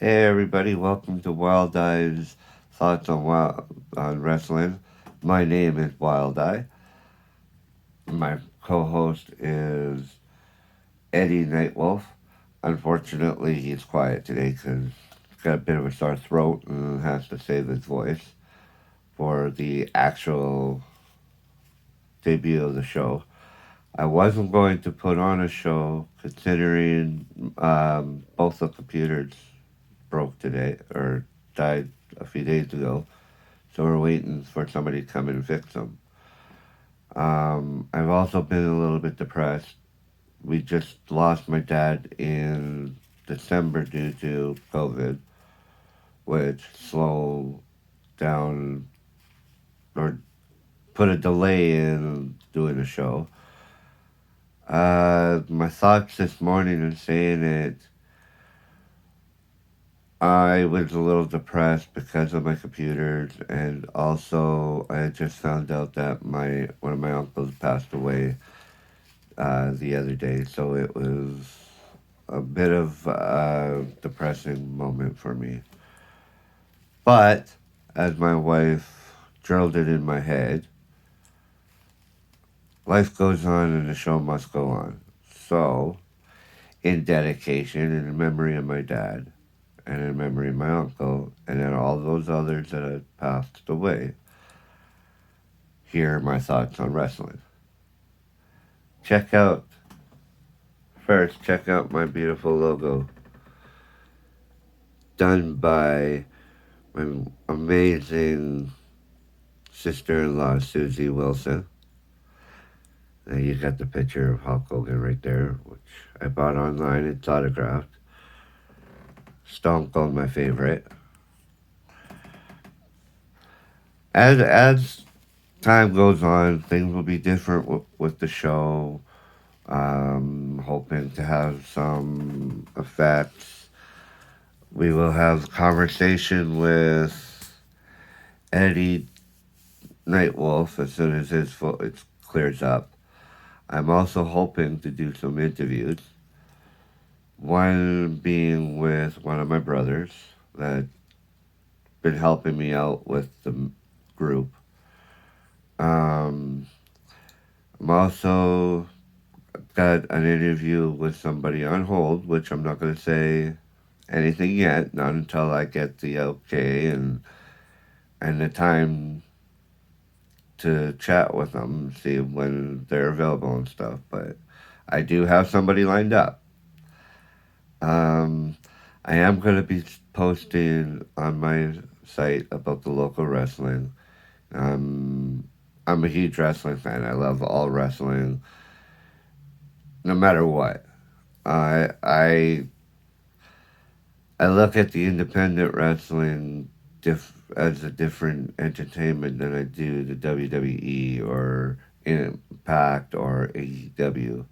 Hey everybody, welcome to Wildeye's Thoughts on Wrestling. My name is Wildeye. My co-host is Eddie Nightwolf. Unfortunately, he's quiet today because he's got a bit of a sore throat and has to save his voice for the actual debut of the show. I wasn't going to put on a show considering both the computers broke today or died a few days ago. So we're waiting for somebody to come in and fix them. I've also been a little bit depressed. We just lost my dad in December due to COVID, which slowed down or put a delay in doing the show. My thoughts this morning are saying it. I was a little depressed because of my computers, and also I just found out that my one of my uncles passed away the other day, so it was a bit of a depressing moment for me. But as my wife drilled it in my head, life goes on and the show must go on. So, in dedication and in memory of my dad, and in memory of my uncle, and then all those others that had passed away, here are my thoughts on wrestling. Check out, first, check out my beautiful logo done by my amazing sister-in-law, Susie Wilson. Now you got the picture of Hulk Hogan right there, which I bought online. It's autographed. Stone Cold, my favorite. As time goes on, things will be different with the show. Hoping to have some effects. We will have conversation with Eddie Nightwolf as soon as it clears up. I'm also hoping to do some interviews. One being with one of my brothers that been helping me out with the group. Um, I'm also got an interview with somebody on hold, which I'm not going to say anything yet, not until I get the okay and the time to chat with them, see when they're available and stuff. But I do have somebody lined up. Um, I am going to be posting on my site about the local wrestling. Um, I'm a huge wrestling fan. I love all wrestling, no matter what. I I look at the independent wrestling as a different entertainment than I do the WWE or Impact or AEW.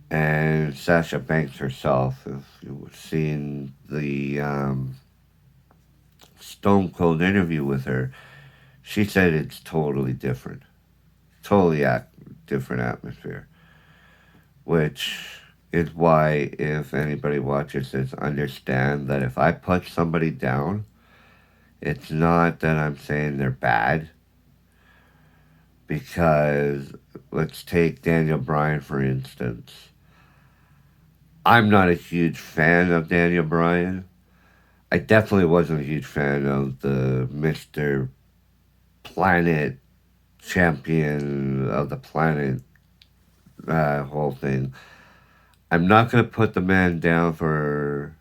And Sasha Banks herself, if you've seen the Stone Cold interview with her, she said it's totally different. Totally different atmosphere. Which is why, if anybody watches this, understand that if I put somebody down, it's not that I'm saying they're bad, because let's take Daniel Bryan for instance. I'm not a huge fan of Daniel Bryan. I definitely wasn't a huge fan of the Mr. Planet champion of the planet whole thing. I'm not going to put the man down for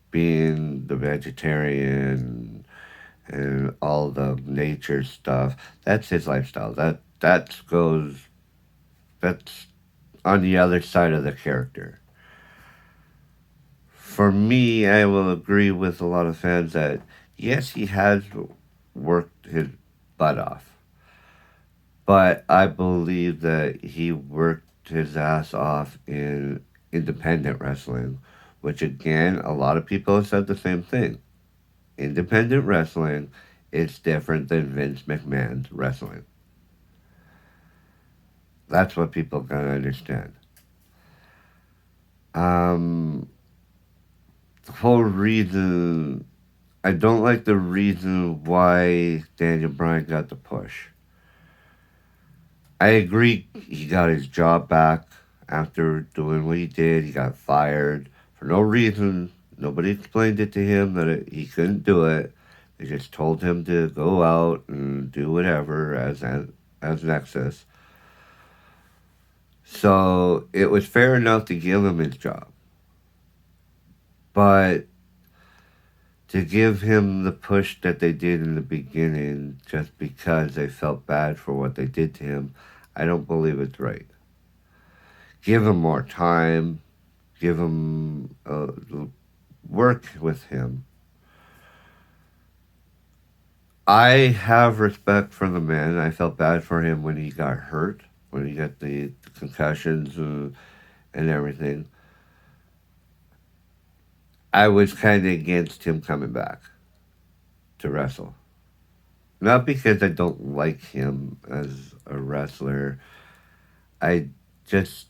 being the vegetarian and all the nature stuff. That's his lifestyle. That's on the other side of the character. For me, I will agree with a lot of fans that yes, he has worked his butt off, but I believe that he worked his ass off in independent wrestling, which again, a lot of people have said the same thing. Independent wrestling is different than Vince McMahon's wrestling. That's what people gotta understand. Um, the whole reason I don't like the reason why Daniel Bryan got the push. I agree he got his job back after doing what he did. He got fired for no reason. Nobody explained it to him that he couldn't do it. They just told him to go out and do whatever as Nexus. So it was fair enough to give him his job. But to give him the push that they did in the beginning just because they felt bad for what they did to him, I don't believe it's right. Give him more time. Give him work with him. I have respect for the man. I felt bad for him when he got hurt, when he got the concussions and everything. I was kind of against him coming back to wrestle. Not because I don't like him as a wrestler. I just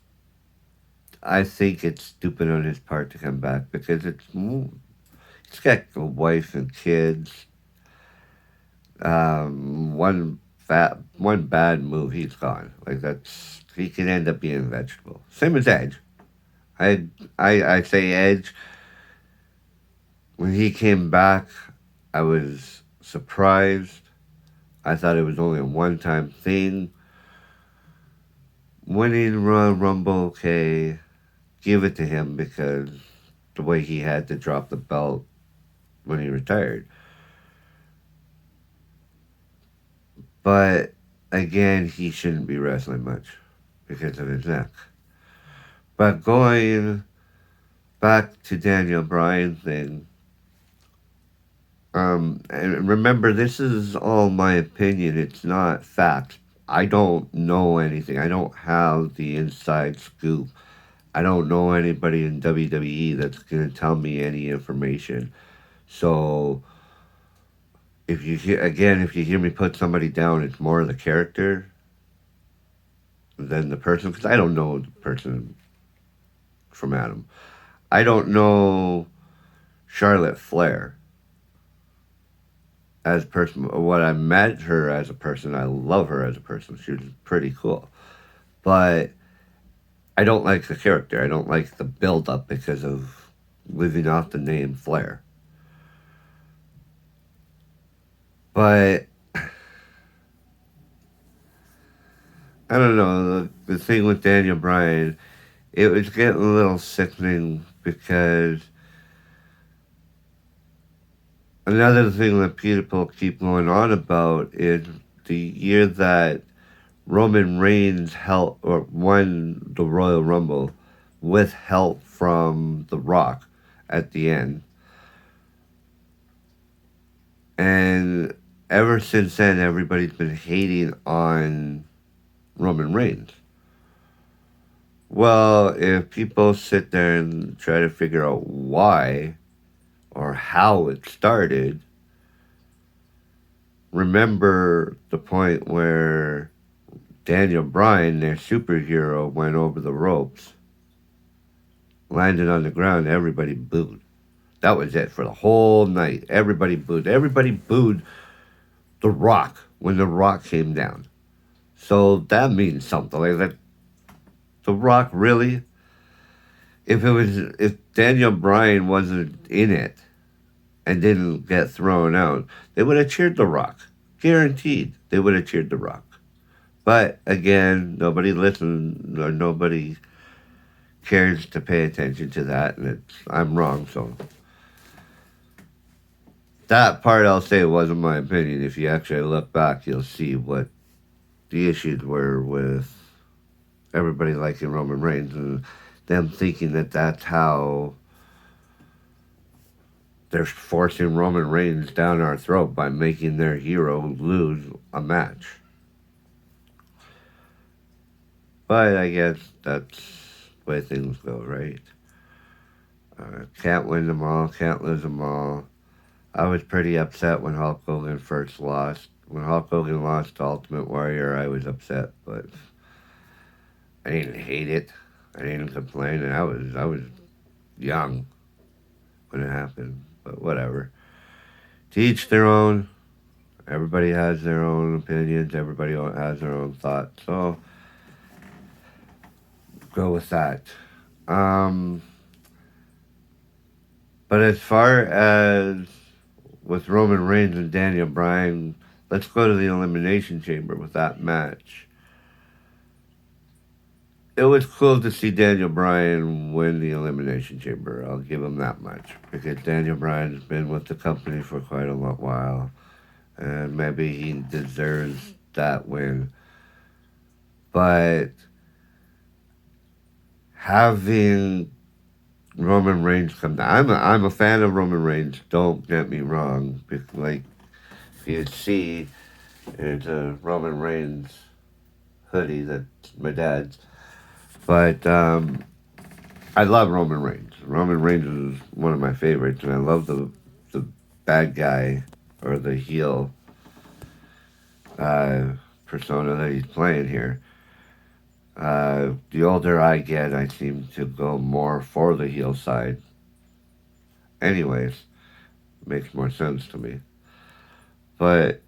I think it's stupid on his part to come back because he's got a wife and kids. One bad move, he's gone. Like he can end up being a vegetable. Same as Edge. I say Edge when he came back, I was surprised. I thought it was only a one-time thing. Winning Royal Rumble, okay, give it to him because the way he had to drop the belt when he retired. But again, he shouldn't be wrestling much because of his neck. But going back to Daniel Bryan thing, and remember, this is all my opinion. It's not fact. I don't know anything. I don't have the inside scoop. I don't know anybody in WWE that's going to tell me any information. So if you hear me put somebody down, it's more the character than the person because I don't know the person from Adam. I don't know Charlotte Flair as a person. What I met her as a person, I love her as a person. She was pretty cool, but I don't like the character. I don't like the build up because of living off the name Flair. But I don't know the thing with Daniel Bryan. It was getting a little sickening because another thing that people keep going on about is the year that Roman Reigns held or won the Royal Rumble with help from The Rock at the end. And ever since then, everybody's been hating on Roman Reigns. Well, if people sit there and try to figure out why or how it started, remember the point where Daniel Bryan, their superhero, went over the ropes, landed on the ground, everybody booed. That was it for the whole night. Everybody booed. Everybody booed The Rock when The Rock came down. So that means something. Like that, The Rock really. If Daniel Bryan wasn't in it and didn't get thrown out, they would have cheered The Rock. Guaranteed, they would have cheered The Rock. But again, nobody listened or nobody cares to pay attention to that, and I'm wrong. So that part I'll say wasn't my opinion. If you actually look back, you'll see what the issues were with everybody liking Roman Reigns and them thinking that that's how they're forcing Roman Reigns down our throat by making their hero lose a match. But I guess that's the way things go, right? Can't win them all, can't lose them all. I was pretty upset when Hulk Hogan first lost. When Hulk Hogan lost to Ultimate Warrior, I was upset, but I didn't hate it. I didn't complain, and I was young. when it happened, but whatever. To each their own. Everybody has their own opinions. Everybody has their own thoughts. So go with that. Um, but as far as with Roman Reigns and Daniel Bryan, let's go to the Elimination Chamber with that match. It was cool to see Daniel Bryan win the Elimination Chamber. I'll give him that much. Because Daniel Bryan's been with the company for quite a long while. And maybe he deserves that win. But having Roman Reigns come down, I'm a fan of Roman Reigns, don't get me wrong. Like, if you see, it's a Roman Reigns hoodie that's my dad's. But I love Roman Reigns. Roman Reigns is one of my favorites, and I love the bad guy or the heel persona that he's playing here. The older I get, I seem to go more for the heel side. Anyways, makes more sense to me. But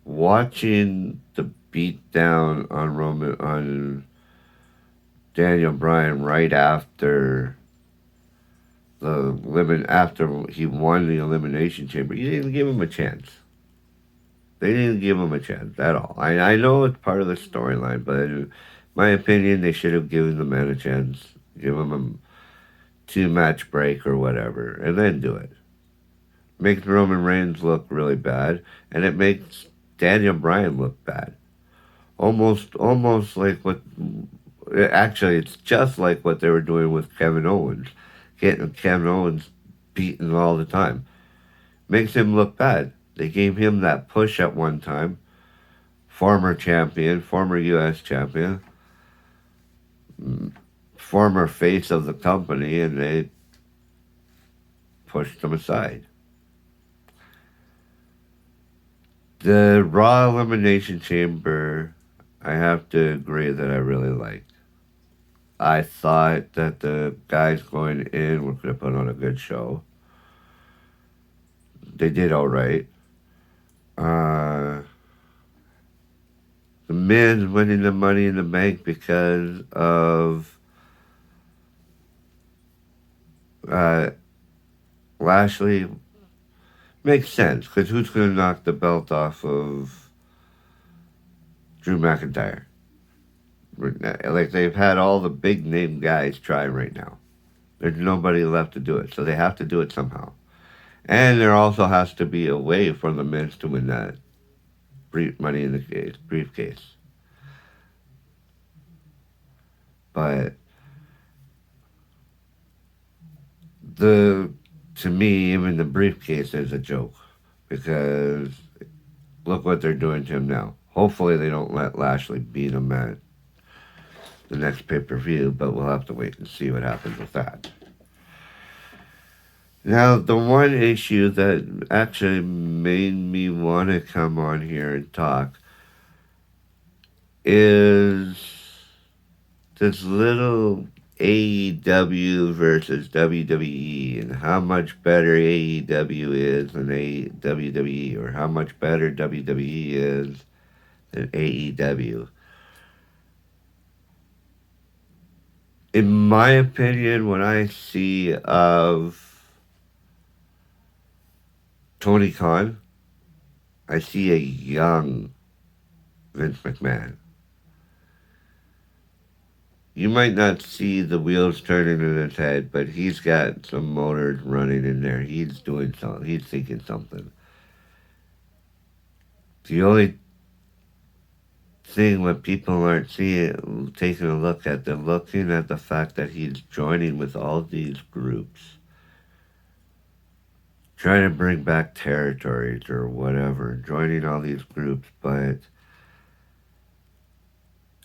watching the beat down on Daniel Bryan right after after he won the Elimination Chamber, you didn't give him a chance. They didn't give him a chance at all. I know it's part of the storyline, but in my opinion, they should have given the man a chance. Give him a 2 match break or whatever, and then do it. Makes Roman Reigns look really bad, and it makes Daniel Bryan look bad. Almost like what. Actually, it's just like what they were doing with Kevin Owens, getting Kevin Owens beaten all the time. Makes him look bad. They gave him that push at one time. Former champion, former U.S. champion, former face of the company, and they pushed him aside. The Raw Elimination Chamber, I have to agree that I really liked. I thought that the guys going in were going to put on a good show. They did all right. The Miz winning the Money in the Bank because of Lashley makes sense, because who's going to knock the belt off of Drew McIntyre? Like, they've had all the big name guys try right now. There's nobody left to do it, so they have to do it somehow. And there also has to be a way for the Miz to win that Money in the briefcase. But to me, even the briefcase is a joke, because look what they're doing to him now. Hopefully they don't let Lashley beat him at the next pay-per-view, but we'll have to wait and see what happens with that. Now, the one issue that actually made me want to come on here and talk is this little AEW versus WWE, and how much better AEW is than WWE, or how much better WWE is than AEW. In my opinion, when I see of Tony Khan, I see a young Vince McMahon. You might not see the wheels turning in his head, but he's got some motors running in there. He's doing something. He's thinking something. The only thing what people aren't seeing, taking a look at, they're looking at the fact that he's joining with all these groups, trying to bring back territories or whatever, joining all these groups, but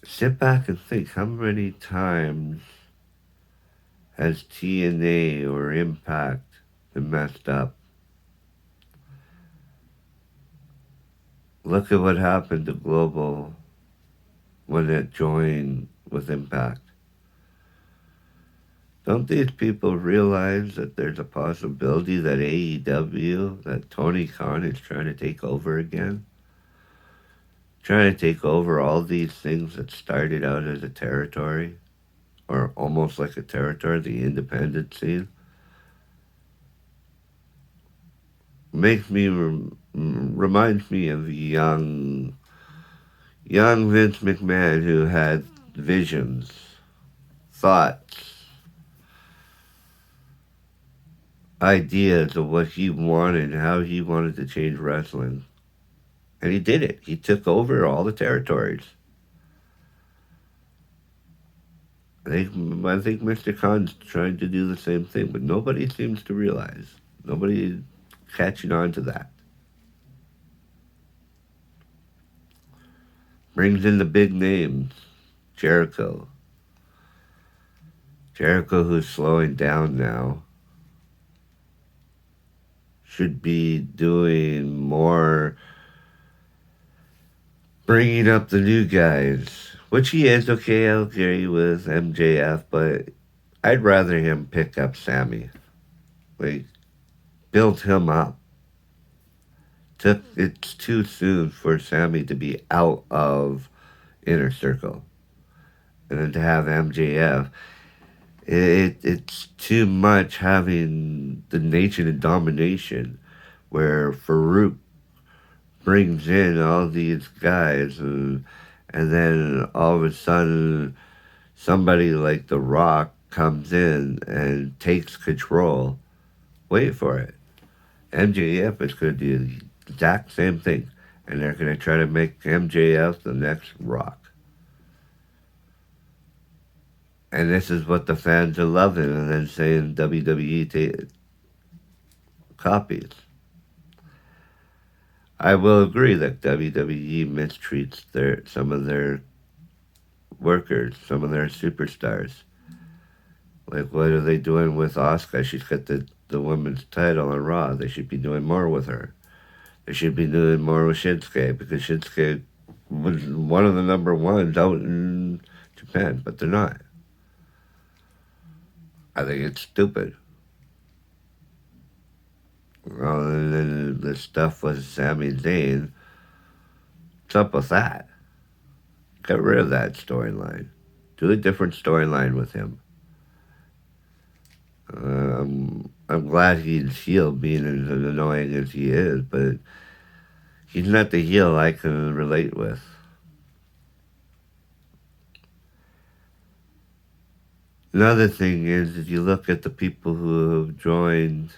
sit back and think, how many times has TNA or Impact been messed up? Look at what happened to Global when it joined with Impact. Don't these people realize that there's a possibility that AEW, that Tony Khan is trying to take over again? Trying to take over all these things that started out as a territory, or almost like a territory, the independent scene? Makes me, reminds me of young Vince McMahon who had visions, thoughts, ideas of what he wanted, how he wanted to change wrestling. And he did it. He took over all the territories. I think Mr. Khan's trying to do the same thing, but nobody seems to realize. Nobody's catching on to that. Brings in the big names. Jericho. Jericho, who's slowing down now, should be doing more bringing up the new guys, which he is. Okay, I'll agree with MJF, but I'd rather him pick up Sammy. Like, build him up. It's too soon for Sammy to be out of Inner Circle. And then to have MJF, it's too much having the nation and domination where Farouk brings in all these guys and then all of a sudden somebody like The Rock comes in and takes control. Wait for it. MJF is going to do the exact same thing. And they're going to try to make MJF the next Rock. And this is what the fans are loving, and then saying WWE copies. I will agree that WWE mistreats some of their workers, some of their superstars. Like, what are they doing with Asuka? She's got the women's title on Raw. They should be doing more with her. They should be doing more with Shinsuke, because Shinsuke was one of the number ones out in Japan, but they're not. I think it's stupid. Well, and then the stuff with Sami Zayn, what's up with that? Get rid of that storyline. Do a different storyline with him. I'm glad he's heel, being as annoying as he is, but he's not the heel I can relate with. Another thing is, if you look at the people who have joined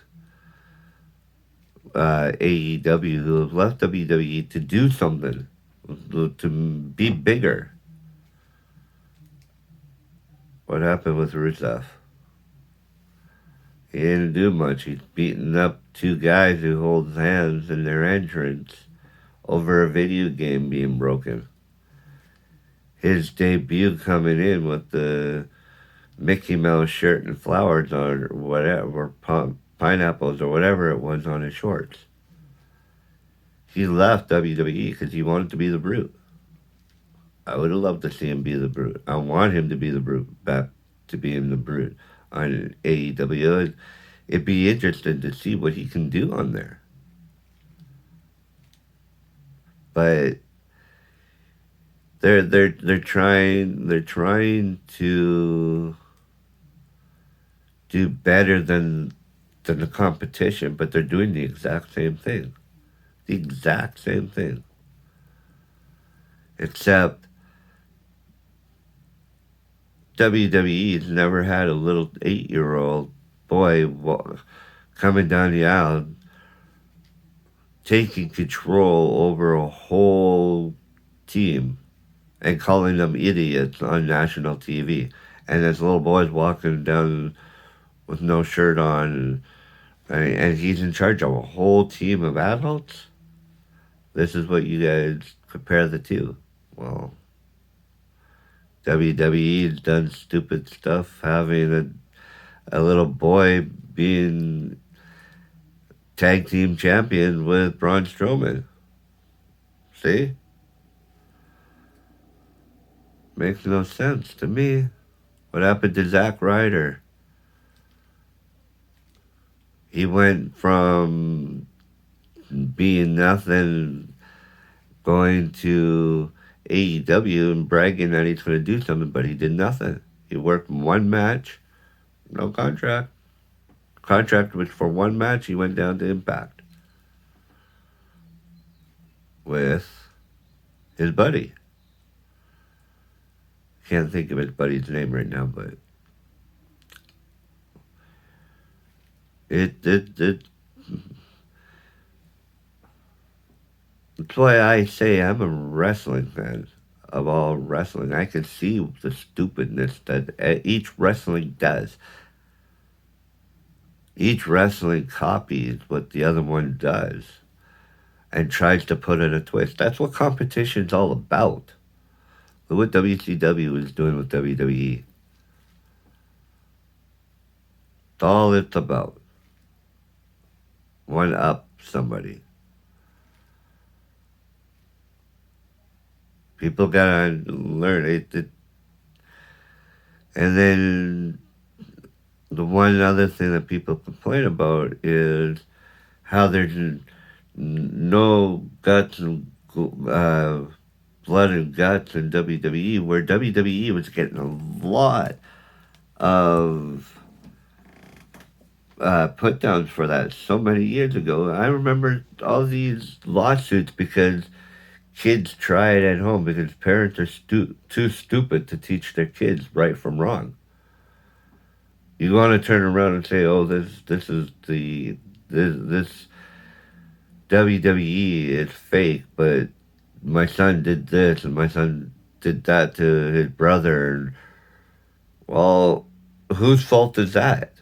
AEW, who have left WWE to do something, to be bigger. What happened with Rusev? He didn't do much. He's beating up two guys who hold hands in their entrance over a video game being broken. His debut coming in with the Mickey Mouse shirt and flowers on, or whatever, pineapples or whatever it was on his shorts. He left WWE because he wanted to be the Brute. I would have loved to see him be the Brute. I want him to be the Brute, back to being the Brute on AEW. It'd be interesting to see what he can do on there. But they're trying to do better than the competition, but they're doing the exact same thing. The exact same thing. Except WWE's never had a little 8-year-old boy coming down the aisle, taking control over a whole team and calling them idiots on national TV. And this little boy's walking down with no shirt on, and he's in charge of a whole team of adults. This is what you guys compare the two. Well, WWE's done stupid stuff, having a little boy being tag team champion with Braun Strowman. See? Makes no sense to me. What happened to Zack Ryder? He went from being nothing, going to AEW and bragging that he's going to do something, but he did nothing. He worked one match, no contract. Contract was for one match. He went down to Impact with his buddy. Can't think of his buddy's name right now, but it that's why I say I'm a wrestling fan of all wrestling. I can see the stupidness that each wrestling does. Each wrestling copies what the other one does and tries to put in a twist. That's what competition's all about. Look what WCW is doing with WWE. It's all it's about. One up somebody. People gotta learn it. And then the one other thing that people complain about is how there's no guts and blood and guts in WWE, where WWE was getting a lot of put downs for that so many years ago. I remember all these lawsuits because kids try it at home because parents are too stupid to teach their kids right from wrong. You want to turn around and say, "Oh, this is this WWE is fake," but my son did this and my son did that to his brother. And, well, whose fault is that?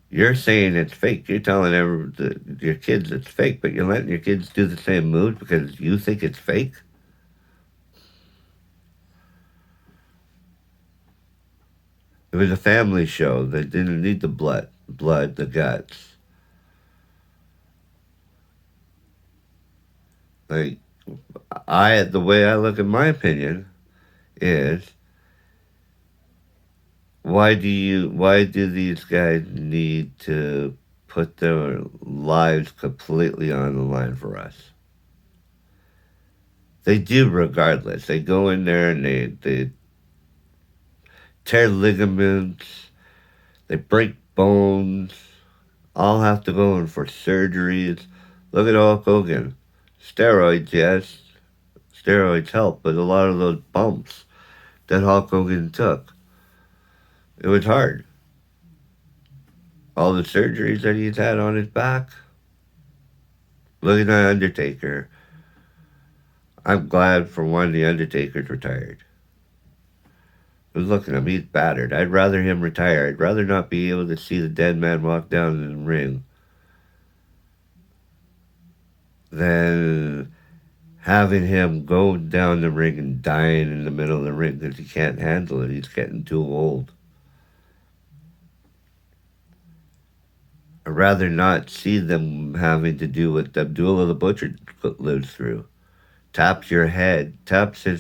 You're saying it's fake. You're telling your kids it's fake, but you're letting your kids do the same moves because you think it's fake. It was a family show. They didn't need the the guts. Like the way I look at my opinion is, why do these guys need to put their lives completely on the line for us? They do regardless. They go in there and they tear ligaments, they break bones, all have to go in for surgeries. Look at Hulk Hogan. Steroids, yes, steroids help, but a lot of those bumps that Hulk Hogan took, it was hard. All the surgeries that he's had on his back. Look at the Undertaker. I'm glad for one the Undertaker's retired. Look at him, he's battered. I'd rather him retire. I'd rather not be able to see the dead man walk down in the ring than having him go down the ring and dying in the middle of the ring because he can't handle it. He's getting too old. I'd rather not see them having to do what Abdullah the Butcher lives through. Taps his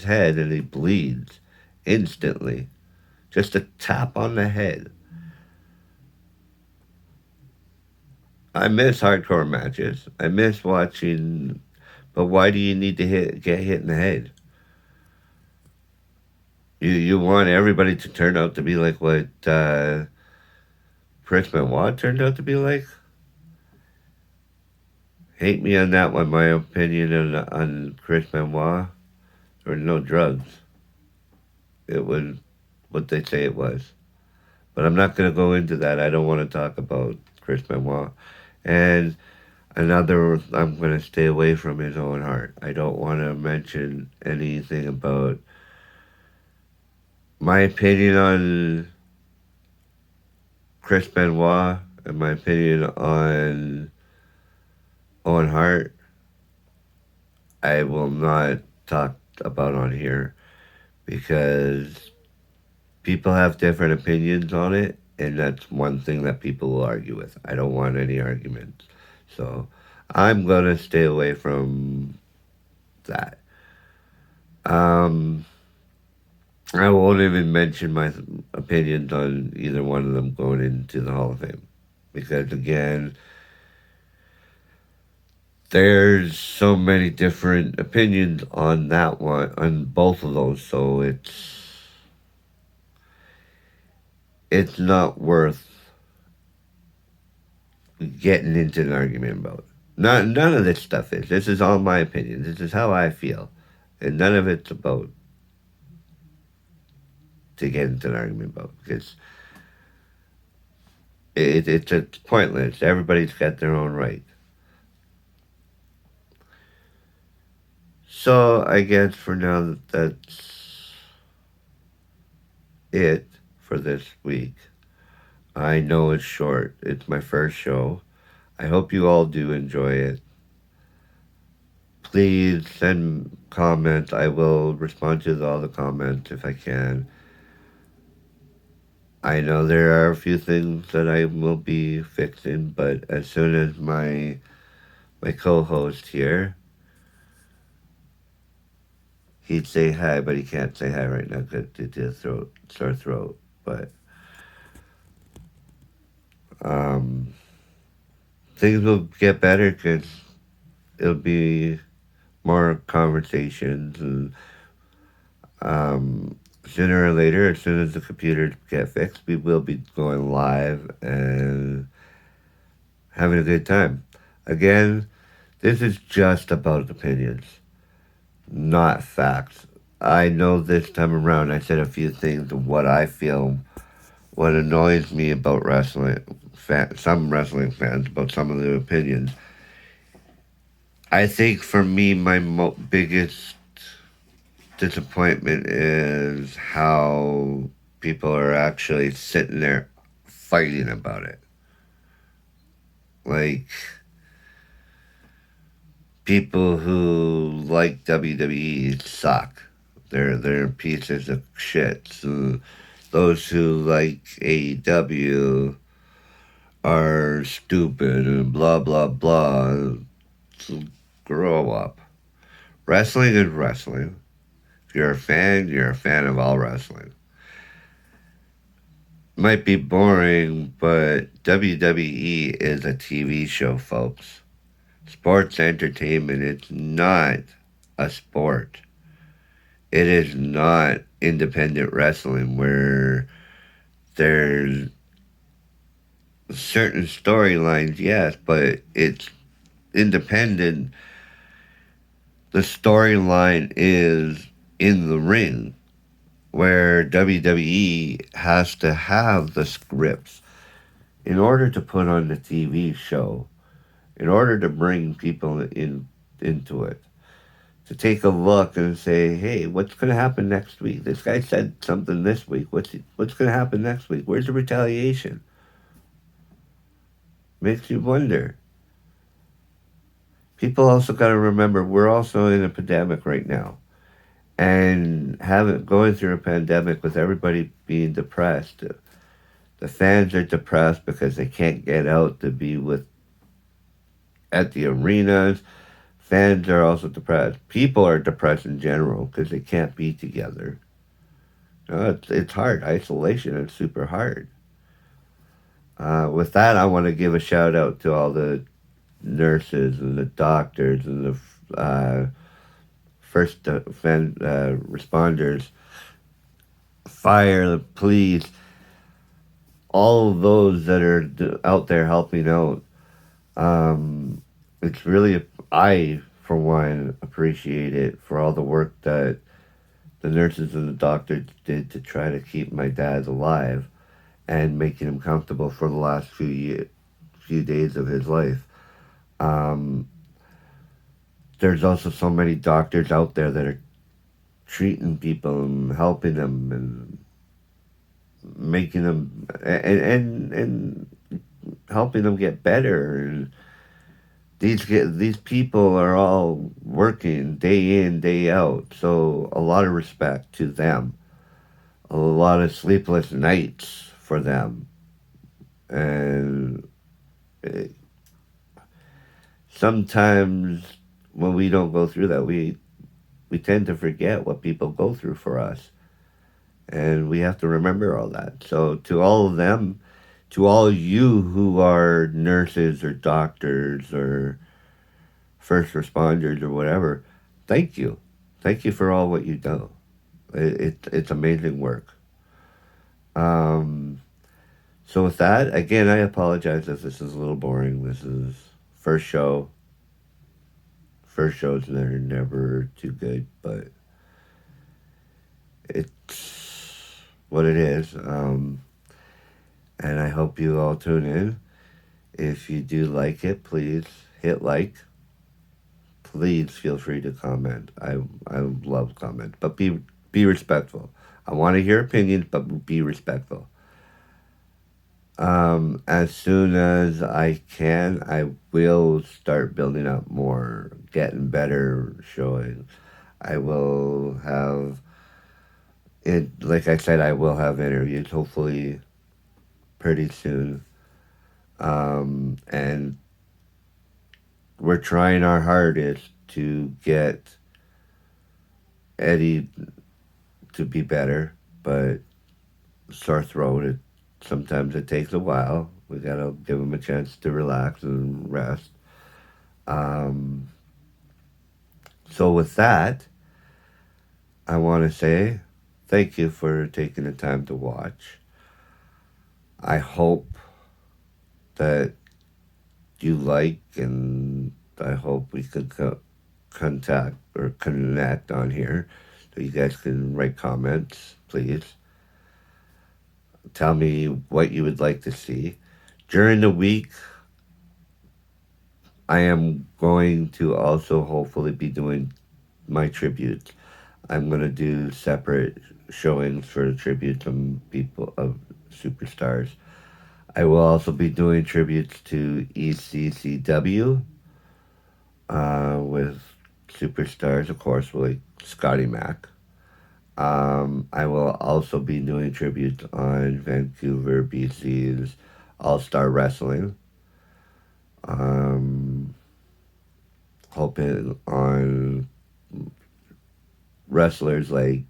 head, and he bleeds instantly. Just a tap on the head. I miss hardcore matches. I miss watching, but why do you need to get hit in the head? You want everybody to turn out to be like what Chris Benoit turned out to be like? Hate me on that one. My opinion on Chris Benoit. There were no drugs. It was what they say it was. But I'm not going to go into that. I don't want to talk about Chris Benoit. And another, I'm going to stay away from his own heart. I don't want to mention anything about my opinion on Chris Benoit and my opinion on Owen Hart. I will not talk about on here because people have different opinions on it, and that's one thing that people will argue with. I don't want any arguments. So I'm going to stay away from that. I won't even mention my opinions on either one of them going into the Hall of Fame. Because again, there's so many different opinions on that one, on both of those, so it's not worth getting into an argument about. None of this stuff is. This is all my opinion. This is how I feel, and none of it's about to get into an argument about because it's pointless. Everybody's got their own right. So I guess for now that's it for this week. I know it's short. It's my first show. I hope you all do enjoy it. Please send comments. I will respond to all the comments if I can. I know there are a few things that I will be fixing, but as soon as my co-host here, he'd say hi, but he can't say hi right now because it's his sore throat. But um, things will get better because it'll be more conversations and sooner or later, as soon as the computers get fixed, we will be going live and having a good time. Again, this is just about opinions, not facts. I know this time around I said a few things of what I feel, what annoys me about wrestling, some wrestling fans, about some of their opinions. I think for me, my biggest disappointment is how people are actually sitting there fighting about it. Like people who like WWE suck. They're pieces of shit. So those who like AEW are stupid and blah blah blah. So grow up. Wrestling is wrestling. If you're a fan, you're a fan of all wrestling. Might be boring, but WWE is a TV show, folks. Sports entertainment is not a sport. It is not independent wrestling where there's certain storylines, yes, but it's independent. The storyline is in the ring, where WWE has to have the scripts in order to put on the TV show, in order to bring people into it, to take a look and say, hey, what's going to happen next week? This guy said something this week. What's going to happen next week? Where's the retaliation? Makes you wonder. People also got to remember we're also in a pandemic right now. And going through a pandemic with everybody being depressed, the fans are depressed because they can't get out to be at the arenas. Fans are also depressed. People are depressed in general because they can't be together. It's hard. Isolation is super hard. With that, I want to give a shout out to all the nurses and the doctors and the first responders, fire, the police, all of those that are out there helping out. It's really, I, for one, appreciate it for all the work that the nurses and the doctors did to try to keep my dad alive and making him comfortable for the last few days of his life. There's also so many doctors out there that are treating people and helping them and making them and helping them get better. And these people are all working day in, day out. So a lot of respect to them. A lot of sleepless nights for them. And sometimes when we don't go through that, we tend to forget what people go through for us. And we have to remember all that. So to all of them, to all you who are nurses or doctors or first responders or whatever, thank you. Thank you for all what you do. It's amazing work. Um, so with that, again, I apologize if this is a little boring. This is first show. First shows, they're never too good, but it's what it is. And I hope you all tune in. If you do like it, please hit like. Please feel free to comment. I love comments, but be respectful. I want to hear opinions, but be respectful. As soon as I can, I will start building up more, getting better showings. I will have it. Like I said, I will have interviews. Hopefully, pretty soon. And we're trying our hardest to get Eddie to be better, but sore throat. Sometimes it takes a while. We gotta give him a chance to relax and rest. Um, so with that, I want to say thank you for taking the time to watch. I hope that you like, and I hope we could contact or connect on here, so you guys can write comments, please. Tell me what you would like to see. During the week, I am going to also hopefully be doing my tributes. I'm going to do separate showings for tributes to people of superstars. I will also be doing tributes to ECCW with superstars, of course, like Scotty Mac. I will also be doing tributes on Vancouver, BC's All Star Wrestling. Um, Hoping on wrestlers like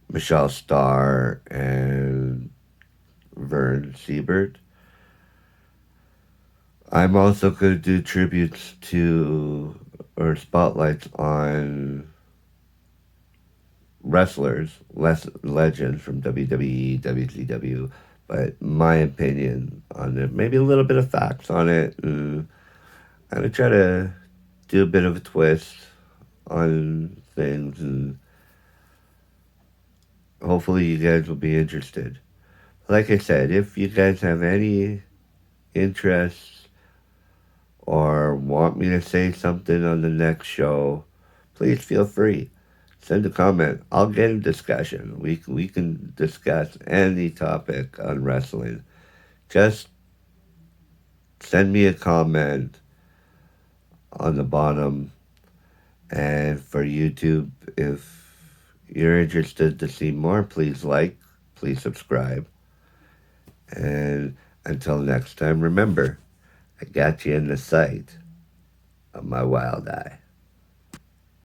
Michelle Starr and Vern Siebert. I'm also going to do tributes to or spotlights on wrestlers, less legends from WWE, WCW, but my opinion on it, maybe a little bit of facts on it, and kind of try to do a bit of a twist on things, and hopefully you guys will be interested. Like I said, if you guys have any interests or want me to say something on the next show, please feel free. Send a comment. I'll get a discussion. We can discuss any topic on wrestling. Just send me a comment on the bottom. And for YouTube, if you're interested to see more, please like, please subscribe. And until next time, remember, I got you in the sight of my wild eye.